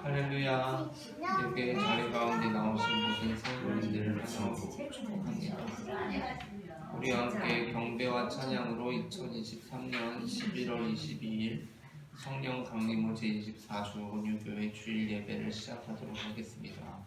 할렐루야. 예배 자리 가운데 나오신 모든 성도님들을 환영하고 축복합니다. 우리 함께 경배와 찬양으로 2023년 11월 22일 성령 강림호 제24주 온유교회 주일 예배를 시작하도록 하겠습니다.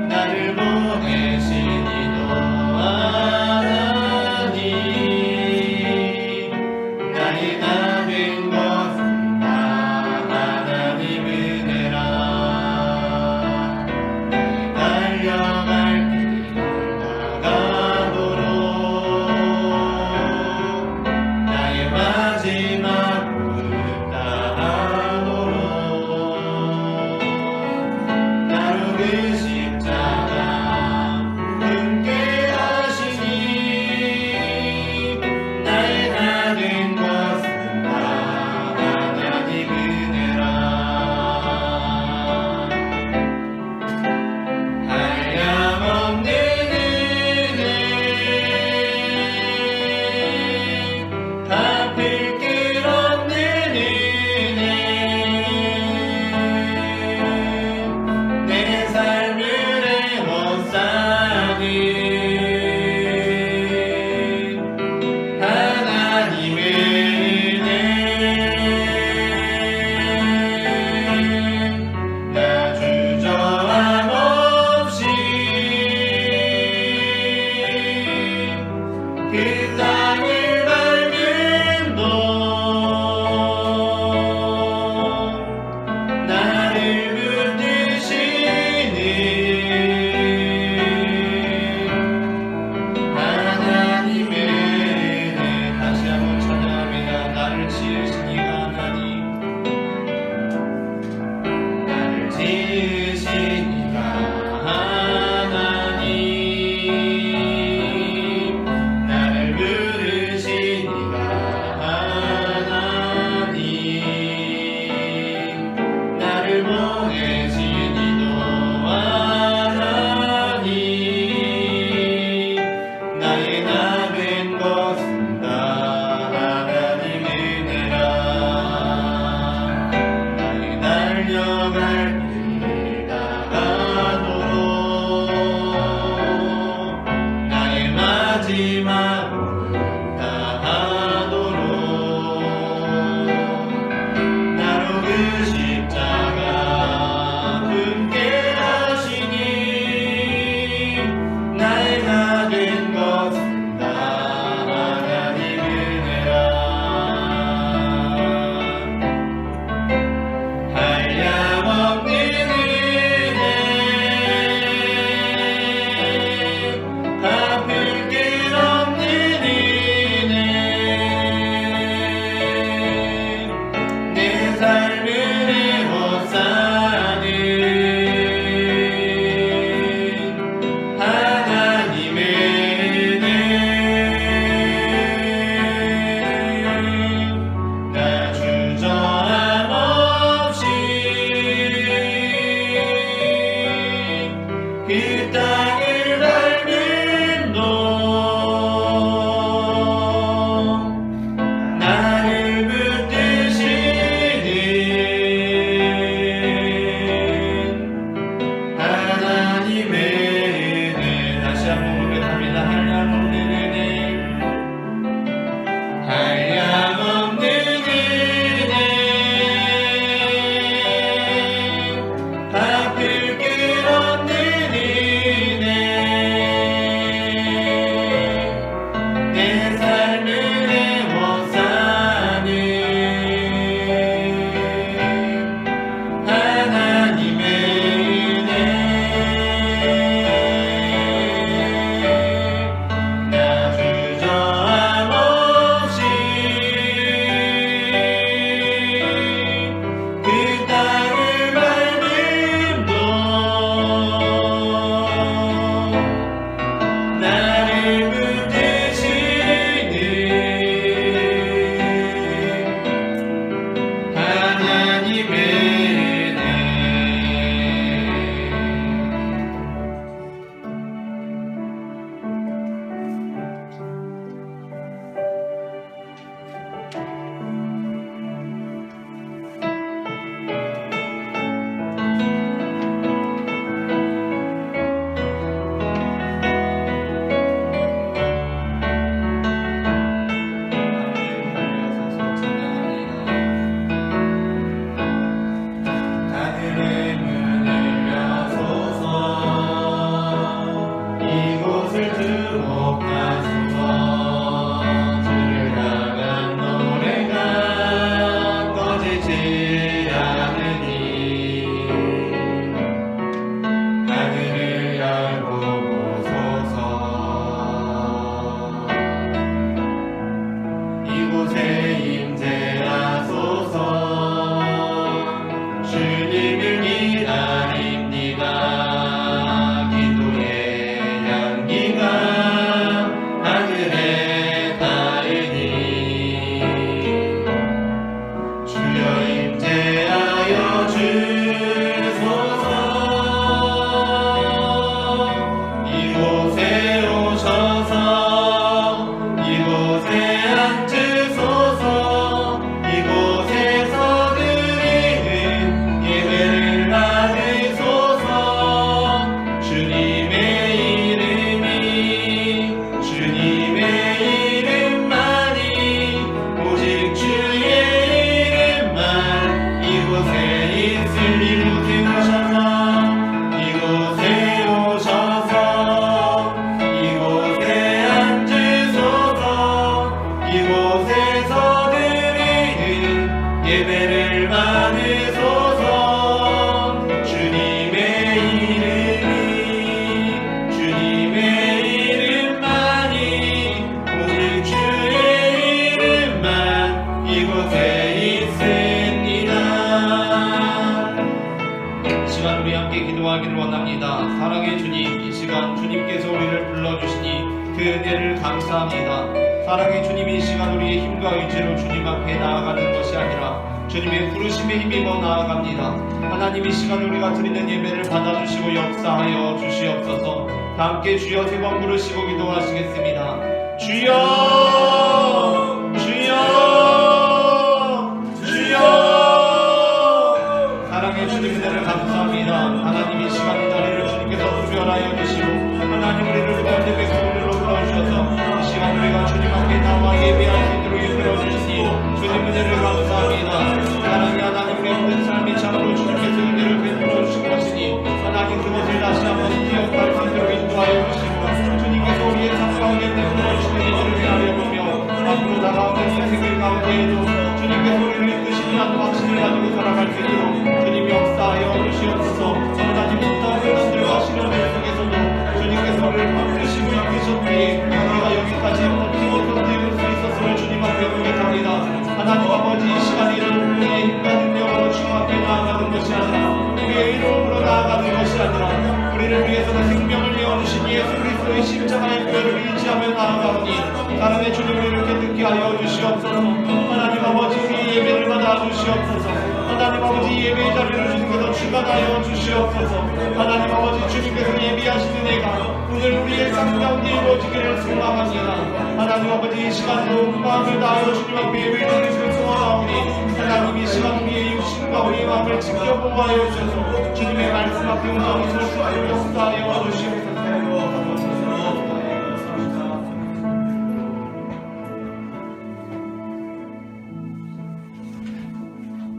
나를 보내신 이도 하나님 그 땅을 밟은 너 나를 붙드시는 하나님의 은혜 다시 한번 찬양합니다. 나를 지으신 이 하나님 나를 지으신 이가 하나님 나를 부르신 이가 하나님 나를 보내신 이도 하나님 나의 나 된 것은 다 하나님 은혜라 나의 달려갈 길 다가도록 나의 마지막을 다하도록 나로 그 십자가 품게 하시니 나의 나 된 것은 다 하나님 은혜라 한량없는 은혜 갚을 길 없는 은혜 은혜를 감사합니다. 사랑의 주님, 이 시간 우리의 힘과 의지로 주님 앞에 나아가는 것이 아니라 주님의 부르심에 힘입어 나아갑니다. 하나님, 이 시간 우리가 드리는 예배를 받아주시고 역사하여 주시옵소서. 다 함께 주여 세 번 부르시고 기도하시겠습니다. 주여, 주여, 주여. 사랑의 주님, 은혜를 감사합니다. 하나님, 이 시간 이 자리를 주님께서 구별하여 주시고 하나님, 우리를 구원된 백성으로 불러주셔서 이 시간 우리가 주님 앞에 나와 예배할 수 있도록 이끌어 주시니 주님 은혜를 감사합니다. 사랑의 하나님, 우리의 모든 삶이 참으로 주님께서 은혜를 베풀어 주신 것이니 하나님, 그것을 다시 한번 기억할 수 있도록 인도하여 주시고 주님께서 우리의 삶 가운데 베풀어 주시는 일들을 헤아려 보며 앞으로 다가오는 인생길 가운데에도 주님께서 우리를 이끄시리라는 확신을 가지고 살아갈 수 있도록 주님 역사하여 주시옵소서. 하나님부터 어른들과 신령들 속에서도 주님께서 우리를 부르시고 이끄셨기에 우리가 여기까지 버티고 견딜 수 있었음을 주님 앞에 고백합니다. 하나님 아버지, 이 시간에 이런 우리의 힘과 능력으로 주님 앞에 나아가는 것이 아니라 우리의 이름으로 나아가는 것이 아니라 우리를 위해서는 생명을 내어주신 예수 그리스도의 십자가의 뼈를 의지하며 나아가오니 사랑의 주님, 우리를 깨닫게 하여 주시옵소서. 하나님 아버지, 우리의 예배를 받아 주시옵소서. 하나님 아버지, 예배의 자리를 주님께서 주관하여 주시옵소서. 하나님 아버지, 주님께서 예비하시는 애가 오늘 우리의 삶 가운데 이루어지기를 소망합니다. 하나님 아버지, 이 시간도 마음을 다하여 주님 앞에 예배를 드리시고 소원하오니 하나님, 이 시간 우리의 육신과 우리의 마음을 지켜 보호하여 주셔서 주님의 말씀 앞에 온전히 설 수 있도록 역사하여 주시옵소서.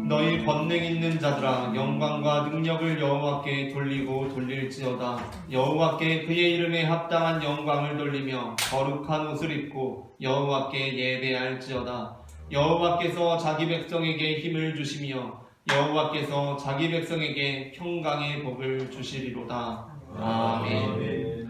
너희 권능 있는 자들아, 영광과 능력을 여호와께 돌리고 돌릴지어다. 여호와께 그의 이름에 합당한 영광을 돌리며 거룩한 옷을 입고 여호와께 예배할지어다. 여호와께서 자기 백성에게 힘을 주시며 여호와께서 자기 백성에게 평강의 복을 주시리로다. 아멘.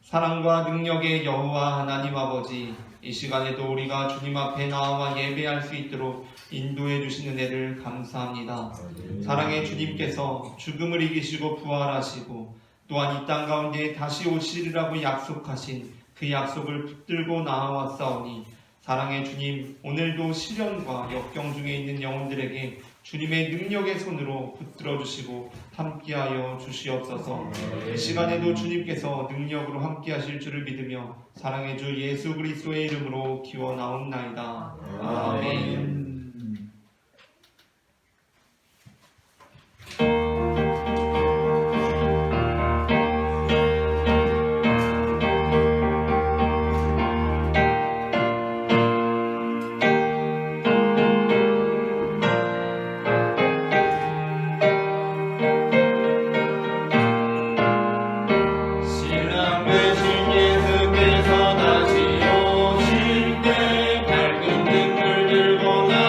사랑과 능력의 여호와 하나님 아버지, 이 시간에도 우리가 주님 앞에 나와 예배할 수 있도록 인도해 주시는 애를 감사합니다. 사랑의 주님께서 죽음을 이기시고 부활하시고 또한 이 땅 가운데 다시 오시리라고 약속하신 그 약속을 붙들고 나아왔사오니 사랑의 주님, 오늘도 시련과 역경 중에 있는 영혼들에게 주님의 능력의 손으로 붙들어 주시고 함께하여 주시옵소서. 이 시간에도 주님께서 능력으로 함께하실 줄을 믿으며 사랑의 주 예수 그리스도의 이름으로 기원하옵나이다. 아멘. 밝은 눈물 들고 나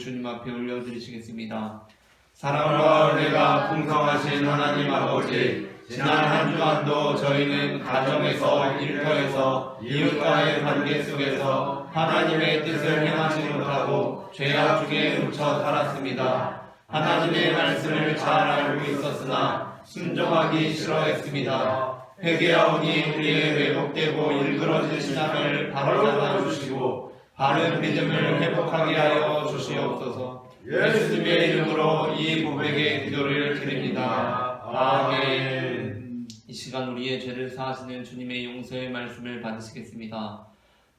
주님 앞에 올려드리시겠습니다. 사랑과 은혜가 풍성하신 하나님 아버지, 지난 한 주간도 저희는 가정에서, 일터에서, 이웃과의 관계 속에서 하나님의 뜻을 행하지 못하고 죄악 중에 묻혀 살았습니다. 하나님의 말씀을 잘 알고 있었으나 순종하기 싫어했습니다. 회개하오니 우리의 왜곡되고 일그러진 신앙을 바로잡아 주시고 바른 믿음을 회복하게 하여 주시옵소서. 예수님의 이름으로 이 고백의 기도를 드립니다. 아멘. 이 시간 우리의 죄를 사하시는 주님의 용서의 말씀을 받으시겠습니다.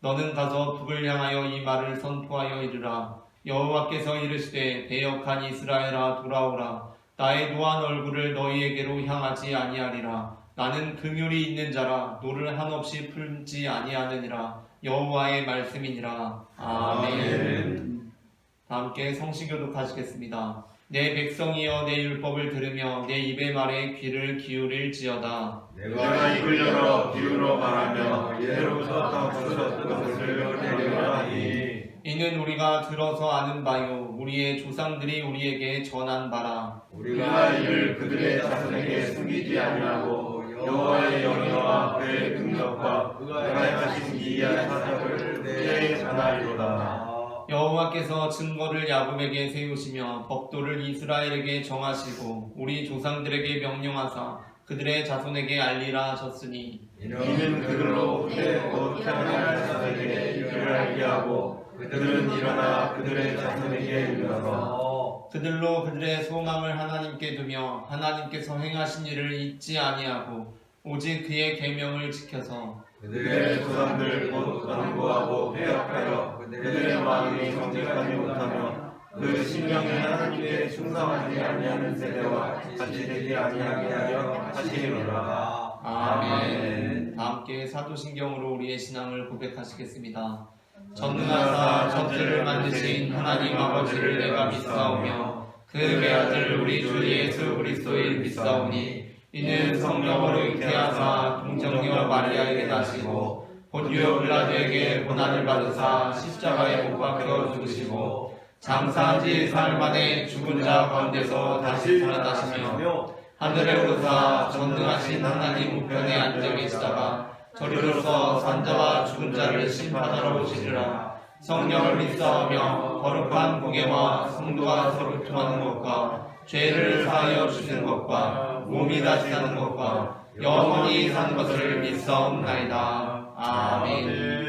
너는 가서 북을 향하여 이 말을 선포하여 이르라. 여호와께서 이르시되 배역한 이스라엘아 돌아오라. 나의 노한 얼굴을 너희에게로 향하지 아니하리라. 나는 긍휼이 있는 자라 노를 한없이 풀지 아니하느니라. 여호와의 말씀이니라. 아멘. 다 함께 성시교독하시겠습니다. 내 백성이여 내 율법을 들으며 내 입의 말에 귀를 기울일지어다. 내가 입을 열어 비유로 말하며 예로부터 덮어졌던 것을 내려하니 이는 우리가 들어서 아는 바요 우리의 조상들이 우리에게 전한 바라. 우리가 이를 그들의 자손에게 숨기지 아니하고 여호와의 영예와 그의 능력과 그가 행하신 기이한 사역을 내게 전하리로다. 여호와께서 증거를 야곱에게 세우시며 법도를 이스라엘에게 정하시고 우리 조상들에게 명령하사 그들의 자손에게 알리라 하셨으니 이는 그들로 후대 곧 태어날 자손에게 이를 알게 하고 그들은 일어나 그들의 자손에게 일러서 그들로 그들의 소망을 하나님께 두며 하나님께서 행하신 일을 잊지 아니하고 오직 그의 계명을 지켜서 그들의 조상들 곧 완고하고 회역하여 그들의 마음이 정직하지 못하며 그 신령이 하나님께 충성하지 아니하는 세대와 같이 되지 아니하게 하여 하시리로다. 아멘. 다 함께 사도신경으로 우리의 신앙을 고백하시겠습니다. 전능하사 천지를 만드신 하나님 아버지를 내가 믿사오며 그 외아들 우리 주 예수 그리스도를 믿사오니 이는 성령으로 잉태하사 동정녀 마리아에게 나시고 본디오 빌라도에게 고난을 받으사 십자가에 못 박혀 죽으시고 장사한 지 사흘 만에 죽은 자 가운데서 다시 살아나시며 하늘에 오르사 전능하신 하나님 우편에 앉아 계시다가 저리로서 산자와 죽은 자를 심판하러 오시리라. 성령을 믿사오며 거룩한 공예와 성도가 서로 교통하는 것과 죄를 사하여 주시는 것과 몸이 다시 사는 것과 영원히 사는 것을 믿사옵나이다. 아멘.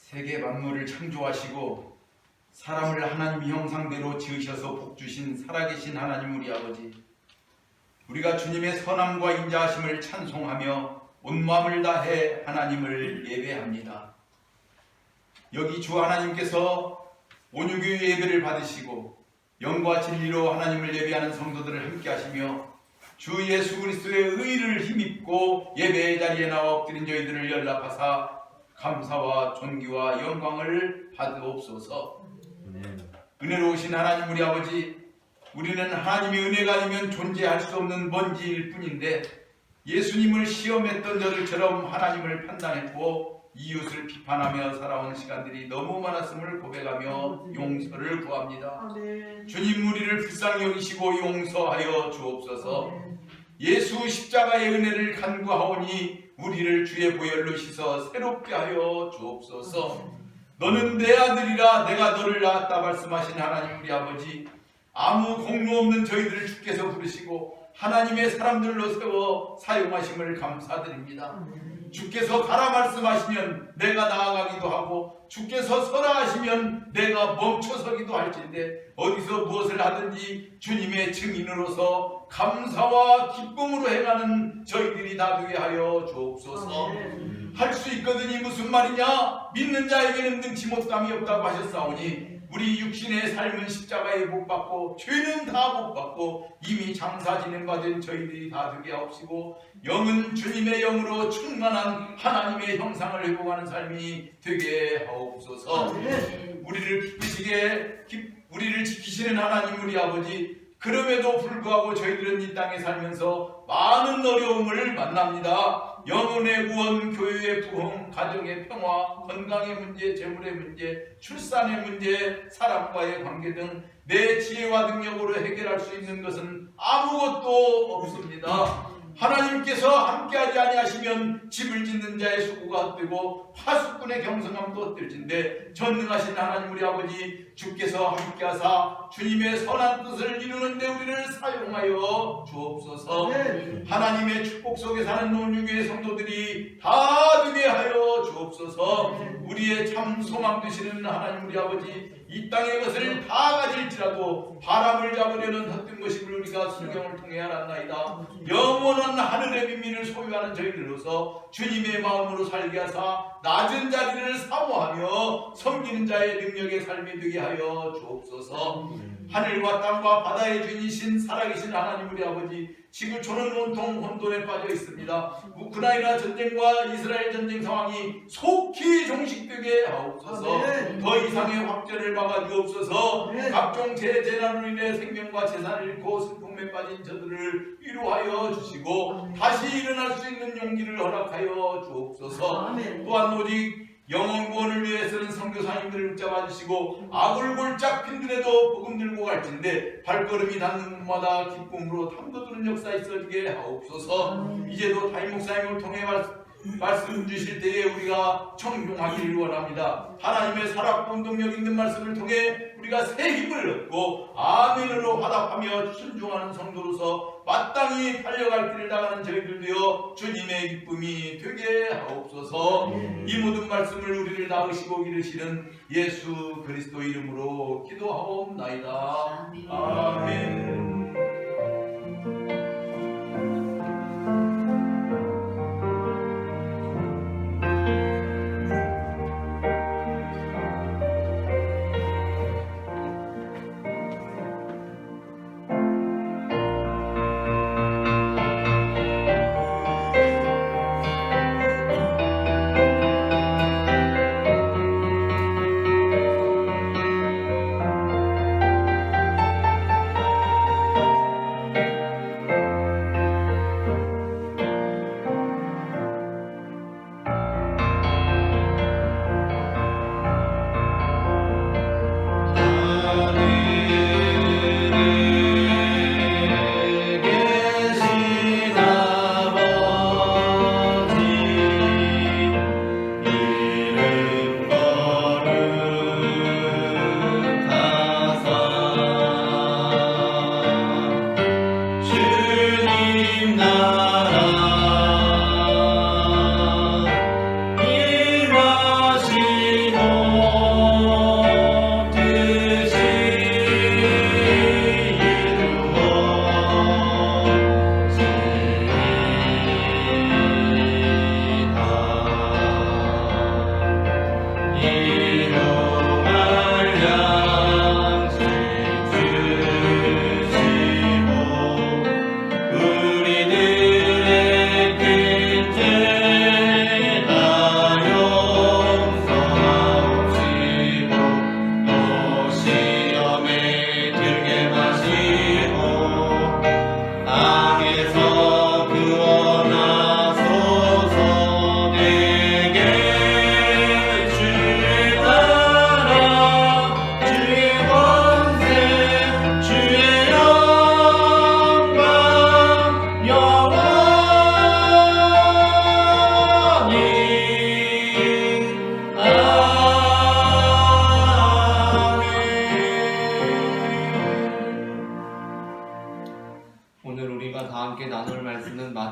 세계 만물을 창조하시고 사람을 하나님 형상대로 지으셔서 복주신 살아계신 하나님 우리 아버지, 우리가 주님의 선함과 인자하심을 찬송하며 온 마음을 다해 하나님을 예배합니다. 여기 주 하나님께서 온유교 예배를 받으시고 영과 진리로 하나님을 예배하는 성도들을 함께 하시며 주 예수 그리스도의 의를 힘입고 예배의 자리에 나와 엎드린 저희들을 연락하사 감사와 존귀와 영광을 받으옵소서. 은혜로우신 하나님 우리 아버지, 우리는 하나님의 은혜가 아니면 존재할 수 없는 먼지일 뿐인데 예수님을 시험했던 저들처럼 하나님을 판단했고 이웃을 비판하며 살아온 시간들이 너무 많았음을 고백하며 용서를 구합니다. 주님, 우리를 불쌍히 여기시고 용서하여 주옵소서. 예수 십자가의 은혜를 간구하오니 우리를 주의 보혈로 씻어 새롭게 하여 주옵소서. 너는 내 아들이라 내가 너를 낳았다 말씀하신 하나님 우리 아버지, 아무 공로 없는 저희들을 주께서 부르시고 하나님의 사람들로 세워 사용하심을 감사드립니다. 주께서 가라 말씀하시면 내가 나아가기도 하고 주께서 서라 하시면 내가 멈춰서기도 할진데 어디서 무엇을 하든지 주님의 증인으로서 감사와 기쁨으로 행하는 저희들이 다 되게 하여 주옵소서. 할 수 있거든이 무슨 말이냐? 믿는 자에게는 능치 못함이 없다고 하셨사오니 우리 육신의 삶은 십자가에 못 받고 죄는 다 못 받고 이미 장사 진행받은 저희들이 다 되게 하옵시고 영은 주님의 영으로 충만한 하나님의 형상을 회복하는 삶이 되게 하옵소서. 우리를 지키시는 하나님 우리 아버지, 그럼에도 불구하고 저희들은 이 땅에 살면서 많은 어려움을 만납니다. 영혼의 구원, 교회의 부흥, 가정의 평화, 건강의 문제, 재물의 문제, 출산의 문제, 사람과의 관계 등 내 지혜와 능력으로 해결할 수 있는 것은 아무것도 없습니다. 하나님께서 함께하지 아니하시면 집을 짓는 자의 수고가 헛되고 파수꾼의 경성함도 헛될진데 전능하신 하나님 우리 아버지, 주께서 함께하사 주님의 선한 뜻을 이루는데 우리를 사용하여 주옵소서. 하나님의 축복 속에 사는 온유교회 성도들이 다 되게 하여 주옵소서. 우리의 참 소망 되시는 하나님 우리 아버지, 이 땅의 것을 다 가질지라도 바람을 잡으려는 헛된 것임을 우리가 성경을 통해 알았나이다. 영원한 하늘의 비밀을 소유하는 저희들로서 주님의 마음으로 살게 하사 낮은 자리를 사모하며 섬기는 자의 능력의 삶이 되게 하여 주옵소서. 하늘과 땅과 바다의 주인이신 살아계신 하나님 우리 아버지, 지구촌은 온통 혼돈에 빠져 있습니다. 우크라이나 전쟁과 이스라엘 전쟁 상황이 속히 종식되게 하옵소서. 더 이상의 확전을 막아주옵소서. 각종 재난으로 인해 생명과 재산을 잃고 슬픔에 빠진 저들을 위로하여 주시고 다시 일어날 수 있는 용기를 허락하여 주옵소서. 또한 오직 영혼 구원을 위해서는 선교사님들을 붙잡아 주시고 아굴골짝 빈들에도 복음 들고 갈진데 발걸음이 닿는 곳마다 기쁨으로 탐도드는 역사 있어지게 하옵소서. 이제도 담임 목사님을 통해 말씀 주실 때에 우리가 청중하기를 원합니다. 하나님의 살았고 운동력 있는 말씀을 통해 우리가 새 힘을 얻고 아멘으로 화답하며 순종하는 성도로서 마땅히 달려갈 길을 나가는 저희들 되어 주님의 기쁨이 되게 하옵소서. 이 모든 말씀을 우리를 낳으시고 기르시는 예수 그리스도 이름으로 기도하옵나이다. 아멘.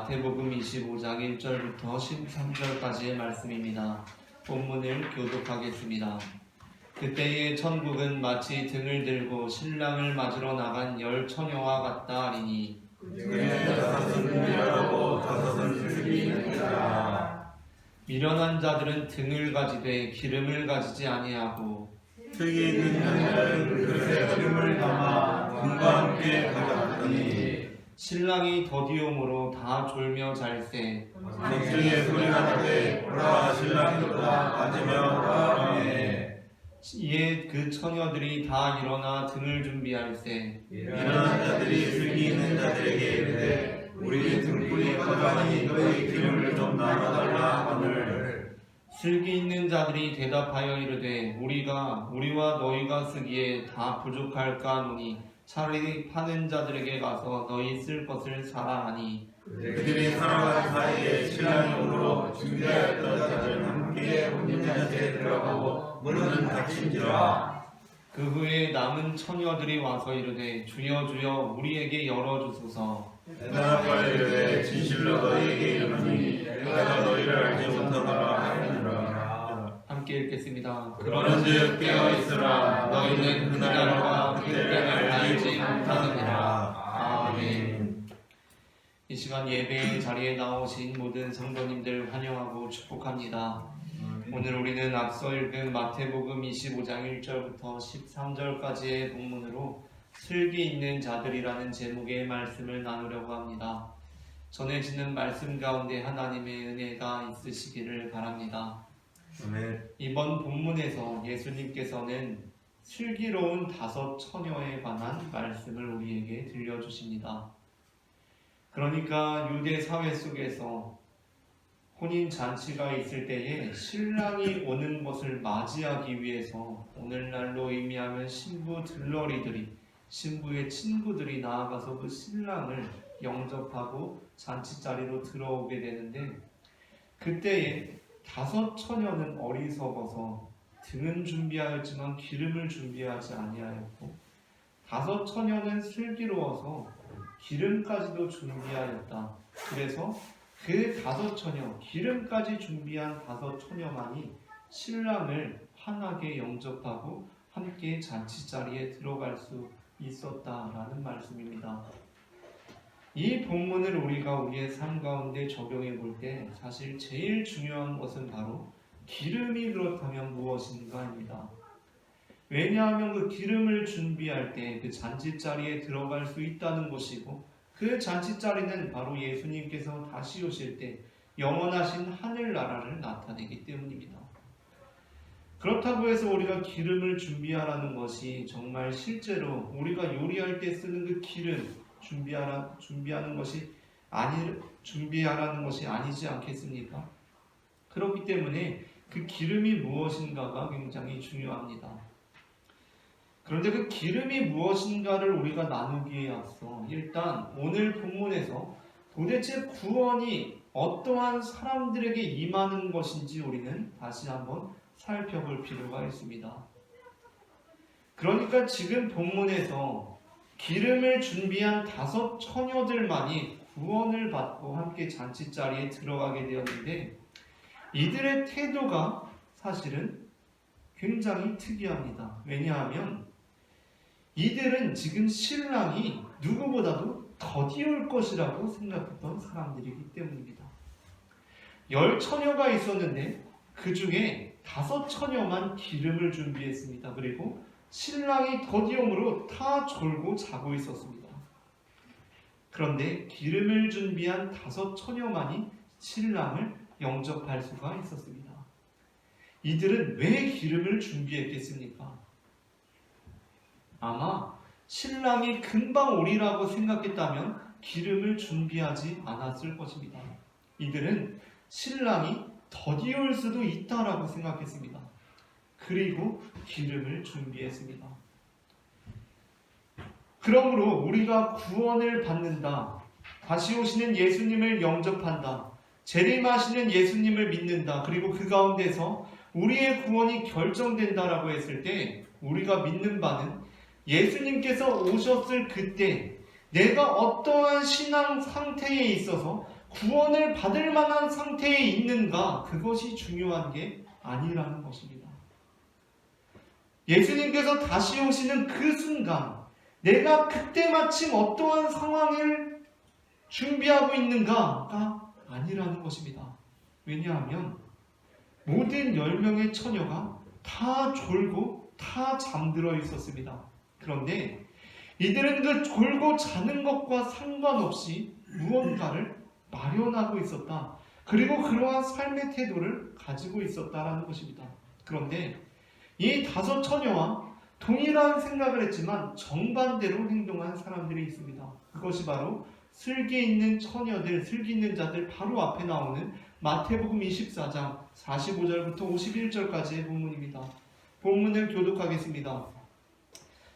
마태복음 25장 1절부터 13절까지의 말씀입니다. 본문을 교독하겠습니다. 그때의 천국은 마치 등을 들고 신랑을 맞으러 나간 10 처녀와 같다 하리니 미련한 자들은 등을 가지되 기름을 가지지 아니하고 등이 있는 자들은 그릇에 기름을 담아 등과 함께 가져갔더니 신랑이 더디움으로 다 졸며 잘세 공중에 소리가 나되 보라 신랑이 오다 맞으며 오라하네. 이에 그 처녀들이 다 일어나 등을 준비할세 미련한 자들이 슬기 있는 자들에게 이르되 우리 등불이 꺼져가니 너희 기름을 좀 나눠달라 하늘. 슬기 있는 자들이 대답하여 이르되 우리와 너희가 쓰기에 다 부족할까 하노니 차라리 파는 자들에게 가서 너희 쓸 것을 사라 하니 그들이 살아가는 사이에 신랑이 오므로 준비하였던 자들은 함께 혼인잔치에 들어가고 문은 닫힌지라. 그 후에 남은 처녀들이 와서 이르되 주여 주여 우리에게 열어주소서. 대답하여 이르되 진실로 너희에게 이르노니 내가 너희를 알지 못하노라 하느니라. 함께 읽겠습니다. 그런즉 깨어있으라 너희는 그날과 그때를 알지 못하느니라. 아멘. 이 시간 예배의 자리에 나오신 모든 성도님들 환영하고 축복합니다. 오늘 우리는 앞서 읽은 마태복음 25장 1절부터 13절까지의 본문으로 슬기 있는 자들이라는 제목의 말씀을 나누려고 합니다. 전해지는 말씀 가운데 하나님의 은혜가 있으시기를 바랍니다. 이번 본문에서 예수님께서는 슬기로운 5 처녀에 관한 말씀을 우리에게 들려주십니다. 그러니까 유대 사회 속에서 혼인 잔치가 있을 때에 신랑이 오는 것을 맞이하기 위해서 오늘날로 의미하면 신부 들러리들이 신부의 친구들이 나아가서 그 신랑을 영접하고 잔치자리로 들어오게 되는데 그때에 5 처녀는 어리석어서 등은 준비하였지만 기름을 준비하지 아니하였고 5 처녀는 슬기로워서 기름까지도 준비하였다. 그래서 그 5 처녀, 기름까지 준비한 5 처녀만이 신랑을 환하게 영접하고 함께 잔치자리에 들어갈 수 있었다라는 말씀입니다. 이 본문을 우리가 우리의 삶 가운데 적용해 볼 때 사실 제일 중요한 것은 바로 기름이 그렇다면 무엇인가입니다. 왜냐하면 그 기름을 준비할 때 그 잔치자리에 들어갈 수 있다는 것이고 그 잔치자리는 바로 예수님께서 다시 오실 때 영원하신 하늘나라를 나타내기 때문입니다. 그렇다고 해서 우리가 기름을 준비하라는 것이 정말 실제로 우리가 요리할 때 쓰는 그 기름 준비하는 것이 준비하라는 것이 아니지 않겠습니까? 그렇기 때문에 그 기름이 무엇인가가 굉장히 중요합니다. 그런데 그 기름이 무엇인가를 우리가 나누기에 앞서 일단 오늘 본문에서 도대체 구원이 어떠한 사람들에게 임하는 것인지 우리는 다시 한번 살펴볼 필요가 있습니다. 그러니까 지금 본문에서 기름을 준비한 5 처녀들만이 구원을 받고 함께 잔치자리에 들어가게 되었는데 이들의 태도가 사실은 굉장히 특이합니다. 왜냐하면 이들은 지금 신랑이 누구보다도 더디올 것이라고 생각했던 사람들이기 때문입니다. 10 처녀가 있었는데 그 중에 5 처녀만 기름을 준비했습니다. 그리고 신랑이 더디움으로 다 졸고 자고 있었습니다. 그런데 기름을 준비한 5 처녀만이 신랑을 영접할 수가 있었습니다. 이들은 왜 기름을 준비했겠습니까? 아마 신랑이 금방 오리라고 생각했다면 기름을 준비하지 않았을 것입니다. 이들은 신랑이 더디올 수도 있다라고 생각했습니다. 그리고 기름을 준비했습니다. 그러므로 우리가 구원을 받는다, 다시 오시는 예수님을 영접한다, 재림하시는 예수님을 믿는다, 그리고 그 가운데서 우리의 구원이 결정된다라고 했을 때 우리가 믿는 바는 예수님께서 오셨을 그때 내가 어떠한 신앙 상태에 있어서 구원을 받을 만한 상태에 있는가, 그것이 중요한 게 아니라는 것입니다. 예수님께서 다시 오시는 그 순간, 내가 그때 마침 어떠한 상황을 준비하고 있는가가 아니라는 것입니다. 왜냐하면 모든 10명의 처녀가 다 졸고 다 잠들어 있었습니다. 그런데 이들은 그 졸고 자는 것과 상관없이 무언가를 마련하고 있었다. 그리고 그러한 삶의 태도를 가지고 있었다라는 것입니다. 그런데 이 5 처녀와 동일한 생각을 했지만 정반대로 행동한 사람들이 있습니다. 그것이 바로 슬기 있는 처녀들, 슬기 있는 자들 바로 앞에 나오는 마태복음 24장 45절부터 51절까지의 본문입니다. 본문을 교독하겠습니다.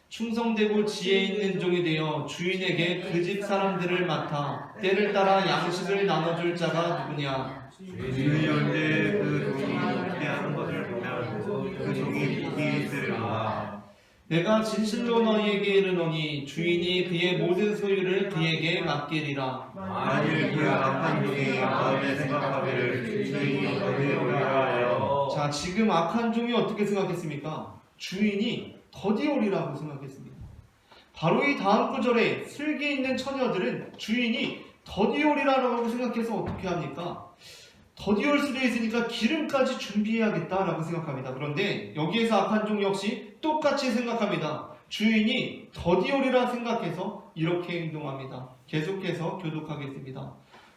충성되고 지혜 있는 종이 되어 주인에게 그 집 사람들을 맡아 때를 따라 양식을 나눠줄 자가 누구냐? 주인이 언제 그 종이 그렇게 하는 것을 보면 그 종이 믿기 있으리라. 내가 진실로 너희에게 이르노니 주인이 그의 모든 소유를 그에게 맡기리라. 만일 그 악한 종이 마음에 생각하기를 주인이 어디에 오리라 하여. 자, 지금 악한 종이 어떻게 생각했습니까? 주인이 더디 오리라고 생각했습니다. 바로 이 다음 구절에 슬기 있는 처녀들은 주인이 더디 오리라고 생각해서 어떻게 합니까? 더디 올 수도 있으니까 기름까지 준비해야겠다라고 생각합니다. 그런데 여기에서 악한 종 역시 똑같이 생각합니다. 주인이 더디 오리라 생각해서 이렇게 행동합니다. 계속해서 교독하겠습니다.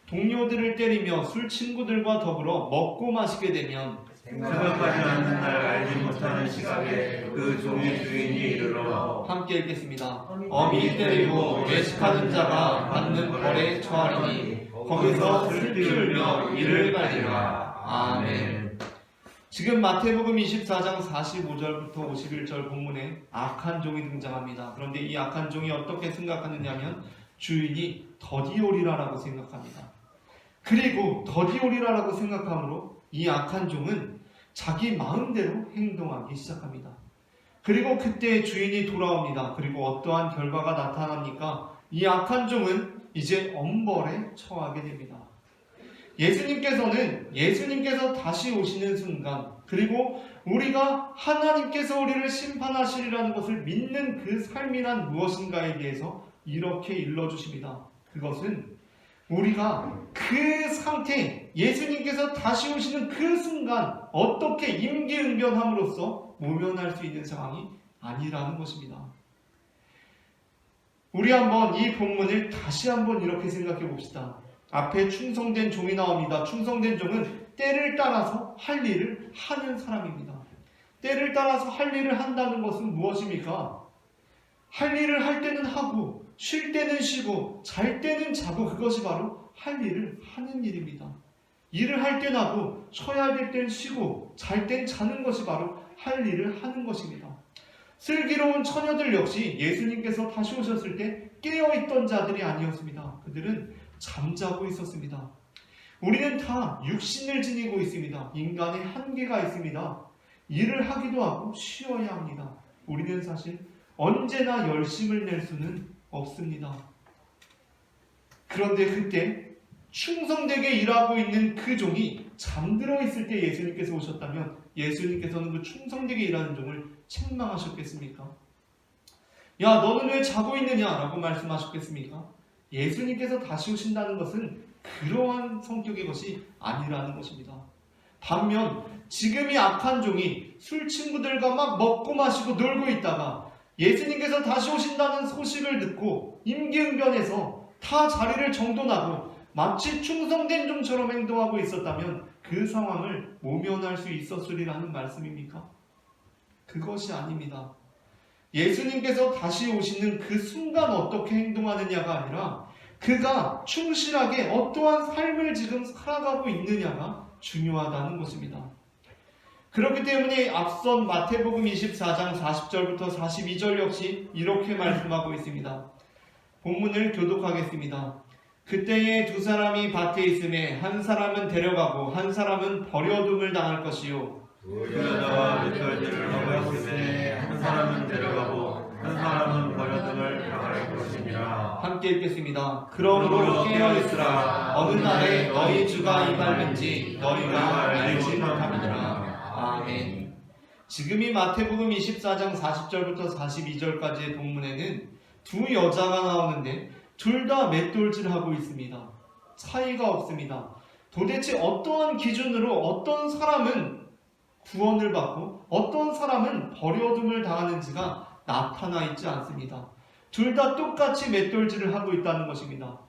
동료들을 때리며 술 친구들과 더불어 먹고 마시게 되면 생각하지 않는 날 알지 못하는 시각에 그 종의 주인이 이르러. 함께 읽겠습니다. 어미 때리고 외식하는 자가 받는 벌에 처하리니 거기서 슬피 울며 이를 갈리라. 아멘. 지금 마태복음 24장 45절부터 51절 본문에 악한 종이 등장합니다. 그런데 이 악한 종이 어떻게 생각하느냐면 주인이 더디 오리라라고 생각합니다. 그리고 더디 오리라라고 생각함으로 이 악한 종은 자기 마음대로 행동하기 시작합니다. 그리고 그때 주인이 돌아옵니다. 그리고 어떠한 결과가 나타납니까? 이 악한 종은 이제 엄벌에 처하게 됩니다. 예수님께서 다시 오시는 순간, 그리고 우리가 하나님께서 우리를 심판하시리라는 것을 믿는 그 삶이란 무엇인가에 대해서 이렇게 일러주십니다. 그것은 우리가 그 상태, 예수님께서 다시 오시는 그 순간 어떻게 임기응변함으로써 모면할 수 있는 상황이 아니라는 것입니다. 우리 한번 이 본문을 다시 한번 이렇게 생각해 봅시다. 앞에 충성된 종이 나옵니다. 충성된 종은 때를 따라서 할 일을 하는 사람입니다. 때를 따라서 할 일을 한다는 것은 무엇입니까? 할 일을 할 때는 하고 쉴 때는 쉬고 잘 때는 자고, 그것이 바로 할 일을 하는 일입니다. 일을 할 땐 하고 쉬어야 될 땐 쉬고 잘 땐 자는 것이 바로 할 일을 하는 것입니다. 슬기로운 처녀들 역시 예수님께서 다시 오셨을 때 깨어있던 자들이 아니었습니다. 그들은 잠자고 있었습니다. 우리는 다 육신을 지니고 있습니다. 인간의 한계가 있습니다. 일을 하기도 하고 쉬어야 합니다. 우리는 사실 언제나 열심을 낼 수는 없습니다. 그런데 그때 충성되게 일하고 있는 그 종이 잠들어 있을 때 예수님께서 오셨다면 예수님께서는 그 충성되게 일하는 종을 책망하셨겠습니까? 야, 너는 왜 자고 있느냐? 라고 말씀하셨겠습니까? 예수님께서 다시 오신다는 것은 그러한 성격의 것이 아니라는 것입니다. 반면 지금 이 악한 종이 술 친구들과 막 먹고 마시고 놀고 있다가 예수님께서 다시 오신다는 소식을 듣고 임기응변해서 다 자리를 정돈하고 마치 충성된 종처럼 행동하고 있었다면 그 상황을 모면할 수 있었으리라는 말씀입니까? 그것이 아닙니다. 예수님께서 다시 오시는 그 순간 어떻게 행동하느냐가 아니라 그가 충실하게 어떠한 삶을 지금 살아가고 있느냐가 중요하다는 것입니다. 그렇기 때문에 앞선 마태복음 24장 40절부터 42절 역시 이렇게 말씀하고 있습니다. 본문을 교독하겠습니다. 그때에 두 사람이 밭에 있음에 한 사람은 데려가고 한 사람은 버려둠을 당할 것이요 두 여자와 몇 가지를 먹었음에 한 사람은 데려가고 한 사람은 버려둠을 당할 것이니라. 함께 읽겠습니다. 그러므로 깨어있으라. 어느 날에 너희 주가 임할는지 너희가 알지 못함이니라. 아멘. 지금 이 마태복음 24장 40절부터 42절까지의 본문에는 두 여자가 나오는데 둘 다 맷돌질하고 있습니다. 차이가 없습니다. 도대체 어떠한 기준으로 어떤 사람은 구원을 받고 어떤 사람은 버려둠을 당하는지가 나타나 있지 않습니다. 둘 다 똑같이 맷돌질을 하고 있다는 것입니다.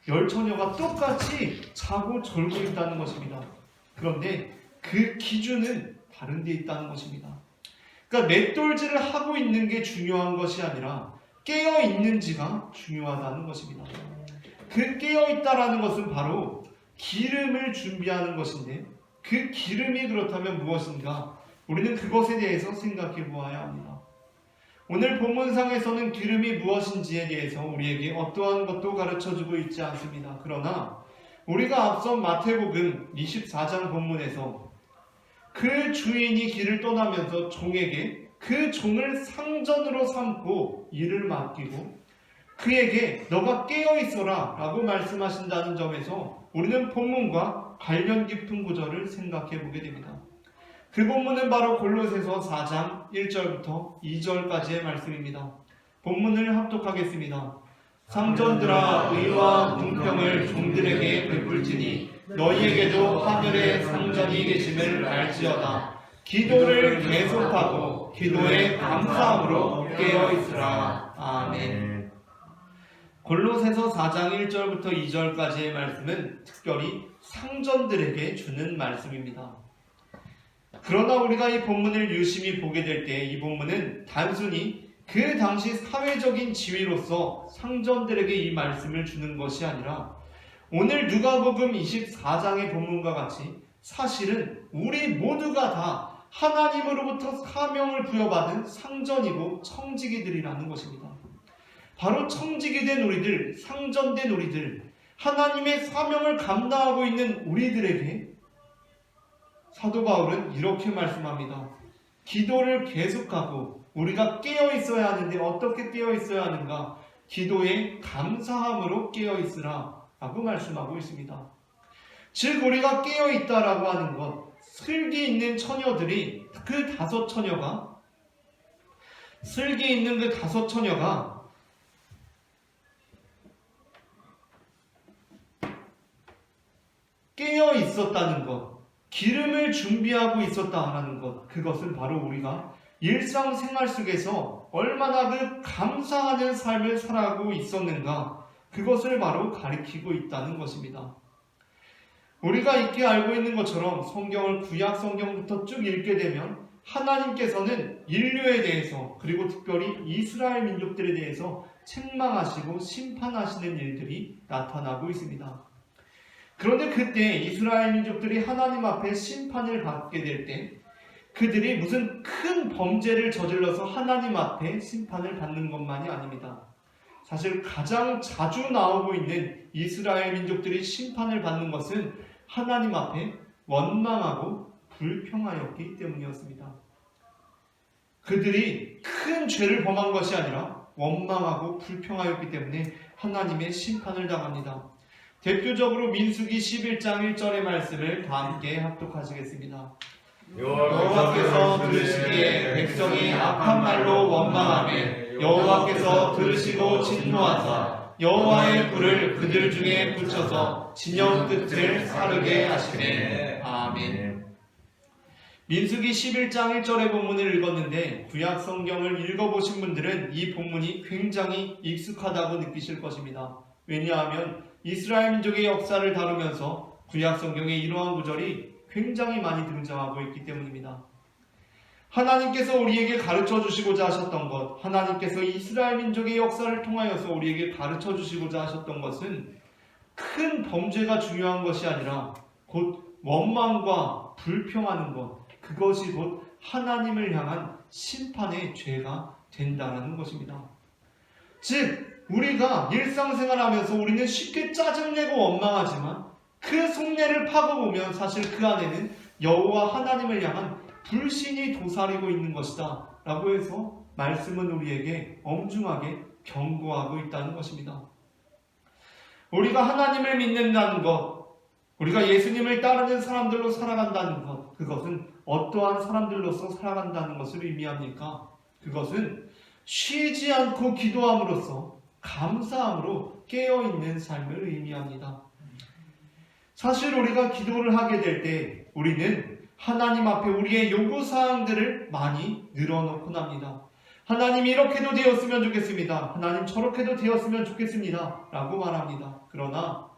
열 처녀가 똑같이 자고 졸고 있다는 것입니다. 그런데 그 기준은 다른 데 있다는 것입니다. 그러니까 맷돌질을 하고 있는 게 중요한 것이 아니라 깨어 있는지가 중요하다는 것입니다. 그 깨어 있다라는 것은 바로 기름을 준비하는 것인데 그 기름이 그렇다면 무엇인가? 우리는 그것에 대해서 생각해 보아야 합니다. 오늘 본문상에서는 기름이 무엇인지에 대해서 우리에게 어떠한 것도 가르쳐주고 있지 않습니다. 그러나 우리가 앞선 마태복음 24장 본문에서 그 주인이 길을 떠나면서 종에게 그 종을 상전으로 삼고 일을 맡기고 그에게 너가 깨어있어라 라고 말씀하신다는 점에서 우리는 본문과 관련 깊은 구절을 생각해 보게 됩니다. 그 본문은 바로 골로새서 4장 1절부터 2절까지의 말씀입니다. 본문을 합독하겠습니다. 상전들아 의와 공평을 종들에게 베풀지니 너희에게도 하늘에 상전이 계심을 알지어다. 기도를 계속하고 기도에 감사함으로 깨어있으라. 아멘. 골로새서 4장 1절부터 2절까지의 말씀은 특별히 상전들에게 주는 말씀입니다. 그러나 우리가 이 본문을 유심히 보게 될 때 이 본문은 단순히 그 당시 사회적인 지위로서 상전들에게 이 말씀을 주는 것이 아니라 오늘 누가복음 24장의 본문과 같이 사실은 우리 모두가 다 하나님으로부터 사명을 부여받은 상전이고 청지기들이라는 것입니다. 바로 청지기 된 우리들, 상전된 우리들, 하나님의 사명을 감당하고 있는 우리들에게 사도 바울은 이렇게 말씀합니다. 기도를 계속하고 우리가 깨어 있어야 하는데 어떻게 깨어 있어야 하는가? 기도에 감사함으로 깨어 있으라 라고 말씀하고 있습니다. 즉 우리가 깨어 있다라고 하는 것, 슬기 있는 처녀들이 그 다섯 처녀가 슬기 있는 그 다섯 처녀가 깨어 있었다는 것, 기름을 준비하고 있었다라는 것, 그것은 바로 우리가 일상생활 속에서 얼마나 그 감사하는 삶을 살아가고 있었는가, 그것을 바로 가리키고 있다는 것입니다. 우리가 익히 알고 있는 것처럼 성경을 구약 성경부터 쭉 읽게 되면 하나님께서는 인류에 대해서 그리고 특별히 이스라엘 민족들에 대해서 책망하시고 심판하시는 일들이 나타나고 있습니다. 그런데 그때 이스라엘 민족들이 하나님 앞에 심판을 받게 될 때 그들이 무슨 큰 범죄를 저질러서 하나님 앞에 심판을 받는 것만이 아닙니다. 사실 가장 자주 나오고 있는 이스라엘 민족들이 심판을 받는 것은 하나님 앞에 원망하고 불평하였기 때문이었습니다. 그들이 큰 죄를 범한 것이 아니라 원망하고 불평하였기 때문에 하나님의 심판을 당합니다. 대표적으로 민수기 11장 1절의 말씀을 다 함께 합독하시겠습니다. 여호와께서 들으시기에 백성이 악한 말로 원망하며 여호와께서 들으시고 진노하사 여호와의 불을 그들 중에 붙여서 진영 끝을 사르게 하시네. 아멘. 민수기 11장 1절의 본문을 읽었는데 구약 성경을 읽어보신 분들은 이 본문이 굉장히 익숙하다고 느끼실 것입니다. 왜냐하면 이스라엘 민족의 역사를 다루면서 구약 성경에 이러한 구절이 굉장히 많이 등장하고 있기 때문입니다. 하나님께서 우리에게 가르쳐 주시고자 하셨던 것, 하나님께서 이스라엘 민족의 역사를 통하여서 우리에게 가르쳐 주시고자 하셨던 것은 큰 범죄가 중요한 것이 아니라 곧 원망과 불평하는 것, 그것이 곧 하나님을 향한 심판의 죄가 된다는 것입니다. 즉 우리가 일상생활하면서 우리는 쉽게 짜증내고 원망하지만 그 속내를 파고보면 사실 그 안에는 여호와 하나님을 향한 불신이 도사리고 있는 것이다 라고 해서 말씀은 우리에게 엄중하게 경고하고 있다는 것입니다. 우리가 하나님을 믿는다는 것, 우리가 예수님을 따르는 사람들로 살아간다는 것, 그것은 어떠한 사람들로서 살아간다는 것을 의미합니까? 그것은 쉬지 않고 기도함으로써 감사함으로 깨어있는 삶을 의미합니다. 사실 우리가 기도를 하게 될 때 우리는 하나님 앞에 우리의 요구사항들을 많이 늘어놓곤 합니다. 하나님 이렇게도 되었으면 좋겠습니다. 하나님 저렇게도 되었으면 좋겠습니다. 라고 말합니다. 그러나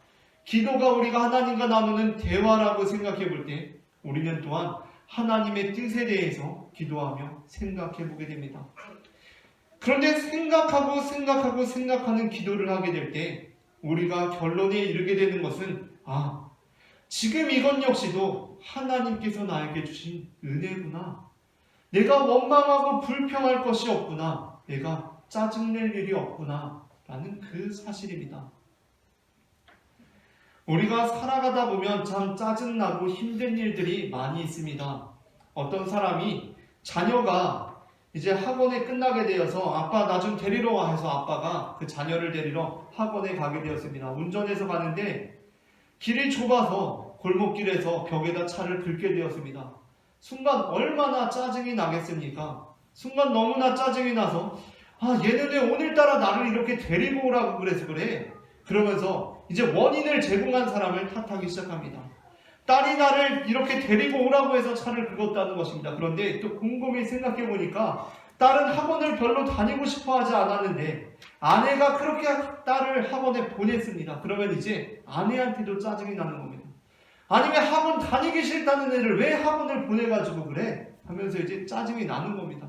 기도가 우리가 하나님과 나누는 대화라고 생각해 볼 때 우리는 또한 하나님의 뜻에 대해서 기도하며 생각해 보게 됩니다. 그런데 생각하는 기도를 하게 될 때 우리가 결론에 이르게 되는 것은 지금 이건 역시도 하나님께서 나에게 주신 은혜구나. 내가 원망하고 불평할 것이 없구나. 내가 짜증낼 일이 없구나. 라는 그 사실입니다. 우리가 살아가다 보면 참 짜증나고 힘든 일들이 많이 있습니다. 어떤 사람이 자녀가 이제 학원에 끝나게 되어서 아빠 나 좀 데리러 와 해서 아빠가 그 자녀를 데리러 학원에 가게 되었습니다. 운전해서 가는데 길이 좁아서 골목길에서 벽에다 차를 긁게 되었습니다. 순간 얼마나 짜증이 나겠습니까? 순간 너무나 짜증이 나서 얘는 왜 오늘따라 나를 이렇게 데리고 오라고 그래서 그래? 그러면서 이제 원인을 제공한 사람을 탓하기 시작합니다. 딸이 나를 이렇게 데리고 오라고 해서 차를 긁었다는 것입니다. 그런데 또 곰곰이 생각해 보니까 딸은 학원을 별로 다니고 싶어 하지 않았는데 아내가 그렇게 딸을 학원에 보냈습니다. 그러면 이제 아내한테도 짜증이 나는 겁니다. 아니면 학원 다니기 싫다는 애를 왜 학원을 보내가지고 그래? 하면서 이제 짜증이 나는 겁니다.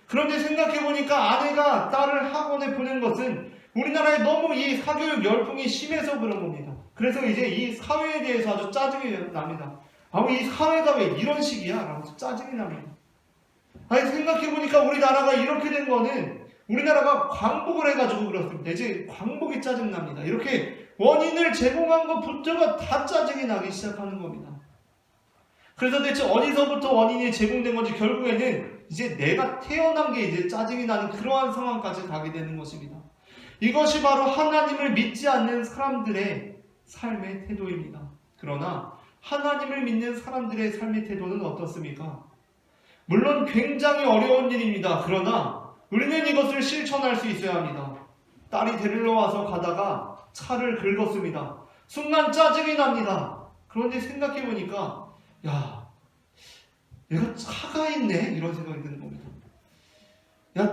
그런데 생각해 보니까 아내가 딸을 학원에 보낸 것은 우리나라에 너무 이 사교육 열풍이 심해서 그런 겁니다. 그래서 이제 이 사회에 대해서 아주 짜증이 납니다. 이 사회가 왜 이런 식이야? 라고 짜증이 납니다. 생각해보니까 우리나라가 이렇게 된 거는 우리나라가 광복을 해가지고 그렇습니다. 이제 광복이 짜증납니다. 이렇게 원인을 제공한 것부터가 다 짜증이 나기 시작하는 겁니다. 그래서 대체 어디서부터 원인이 제공된 건지 결국에는 이제 내가 태어난 게 이제 짜증이 나는 그러한 상황까지 가게 되는 것입니다. 이것이 바로 하나님을 믿지 않는 사람들의 삶의 태도입니다. 그러나 하나님을 믿는 사람들의 삶의 태도는 어떻습니까? 물론 굉장히 어려운 일입니다. 그러나 우리는 이것을 실천할 수 있어야 합니다. 딸이 데리러 와서 가다가 차를 긁었습니다. 순간 짜증이 납니다. 그런데 생각해보니까 내가 차가 있네? 이런 생각이 드는 겁니다.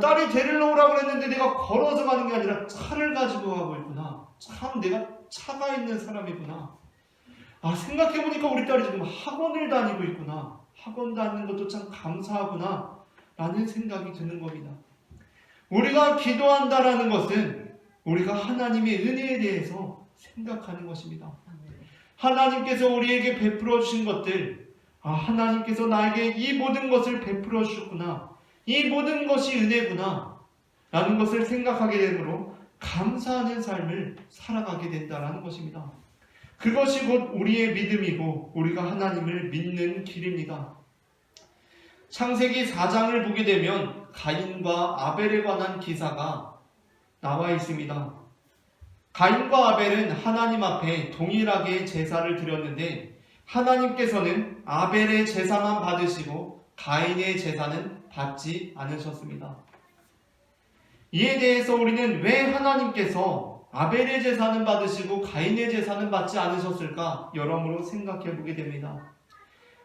딸이 데리러 오라고 했는데 내가 걸어서 가는 게 아니라 차를 가지고 가고 있구나. 참 내가 차가 있는 사람이구나. 생각해보니까 우리 딸이 지금 학원을 다니고 있구나. 학원 다니는 것도 참 감사하구나. 라는 생각이 드는 겁니다. 우리가 기도한다라는 것은 우리가 하나님의 은혜에 대해서 생각하는 것입니다. 하나님께서 우리에게 베풀어 주신 것들, 하나님께서 나에게 이 모든 것을 베풀어 주셨구나. 이 모든 것이 은혜구나 라는 것을 생각하게 되므로 감사하는 삶을 살아가게 된다는 것입니다. 그것이 곧 우리의 믿음이고 우리가 하나님을 믿는 길입니다. 창세기 4장을 보게 되면 가인과 아벨에 관한 기사가 나와 있습니다. 가인과 아벨은 하나님 앞에 동일하게 제사를 드렸는데 하나님께서는 아벨의 제사만 받으시고 가인의 제사는 받지 않으셨습니다. 이에 대해서 우리는 왜 하나님께서 아벨의 제사는 받으시고 가인의 제사는 받지 않으셨을까 여러모로 생각해 보게 됩니다.